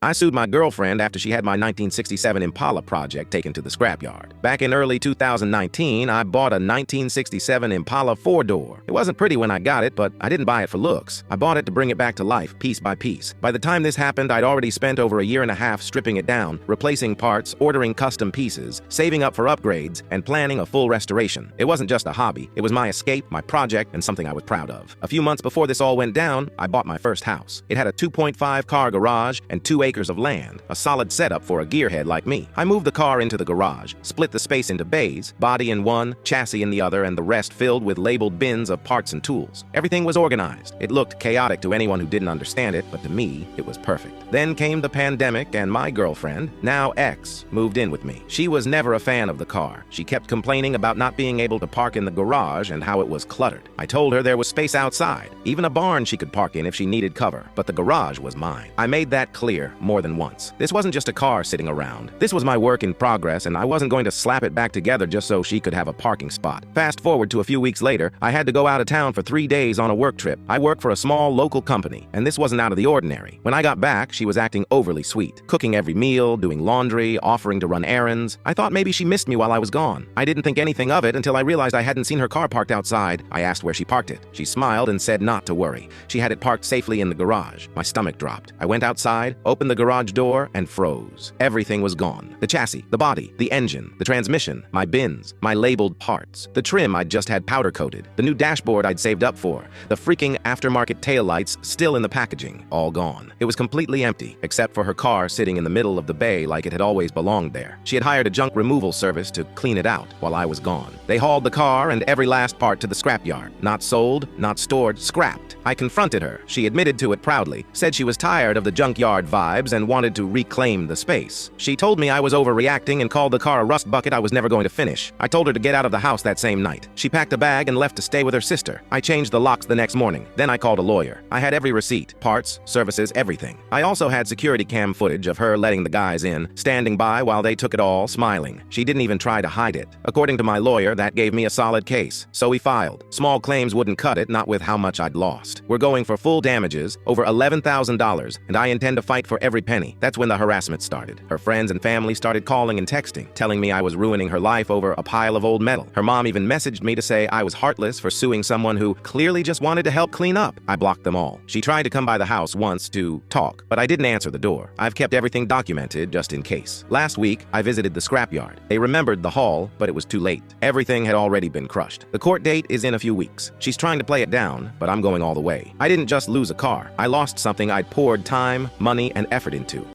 I sued my girlfriend after she had my 1967 Impala project taken to the scrapyard. Back in early 2019, I bought a 1967 Impala 4-door. It wasn't pretty when I got it, but I didn't buy it for looks. I bought it to bring it back to life, piece by piece. By the time this happened, I'd already spent over a year and a half stripping it down, replacing parts, ordering custom pieces, saving up for upgrades, and planning a full restoration. It wasn't just a hobby. It was my escape, my project, and something I was proud of. A few months before this all went down, I bought my first house. It had a 2.5-car garage and 2 acres of land, a solid setup for a gearhead like me. I moved the car into the garage, split the space into bays, body in one, chassis in the other, and the rest filled with labeled bins of parts and tools. Everything was organized. It looked chaotic to anyone who didn't understand it, but to me, it was perfect. Then came the pandemic, and my girlfriend, now ex, moved in with me. She was never a fan of the car. She kept complaining about not being able to park in the garage and how it was cluttered. I told her there was space outside, even a barn she could park in if she needed cover, but the garage was mine. I made that clear more than once. This wasn't just a car sitting around. This was my work in progress, and I wasn't going to slap it back together just so she could have a parking spot. Fast forward to a few weeks later, I had to go out of town for 3 days on a work trip. I work for a small local company, and this wasn't out of the ordinary. When I got back, she was acting overly sweet, cooking every meal, doing laundry, offering to run errands. I thought maybe she missed me while I was gone. I didn't think anything of it until I realized I hadn't seen her car parked outside. I asked where she parked it. She smiled and said not to worry. She had it parked safely in the garage. My stomach dropped. I went outside, opened the garage door, and froze. Everything was gone. The chassis, the body, the engine, the transmission, my bins, my labeled parts, the trim I'd just had powder coated, the new dashboard I'd saved up for, the freaking aftermarket taillights still in the packaging, all gone. It was completely empty, except for her car sitting in the middle of the bay like it had always belonged there. She had hired a junk removal service to clean it out while I was gone. They hauled the car and every last part to the scrapyard. Not sold, not stored, scrapped. I confronted her. She admitted to it proudly, said she was tired of the junkyard vibes and wanted to reclaim the space. She told me I was overreacting and called the car a rust bucket I was never going to finish. I told her to get out of the house that same night. She packed a bag and left to stay with her sister. I changed the locks the next morning. Then I called a lawyer. I had every receipt, parts, services, everything. I also had security cam footage of her letting the guys in, standing by while they took it all, smiling. She didn't even try to hide it. According to my lawyer, that gave me a solid case. So we filed. Small claims wouldn't cut it, not with how much I'd lost. We're going for full damages, over $11,000, and I intend to fight for every penny. That's when the harassment started. Her friends and family started calling and texting, telling me I was ruining her life over a pile of old metal. Her mom even messaged me to say I was heartless for suing someone who clearly just wanted to help clean up. I blocked them all. She tried to come by the house once to talk, but I didn't answer the door. I've kept everything documented just in case. Last week, I visited the scrapyard. They remembered the haul, but it was too late. Everything had already been crushed. The court date is in a few weeks. She's trying to play it down, but I'm going all the way. I didn't just lose a car. I lost something I'd poured time, money, and effort into.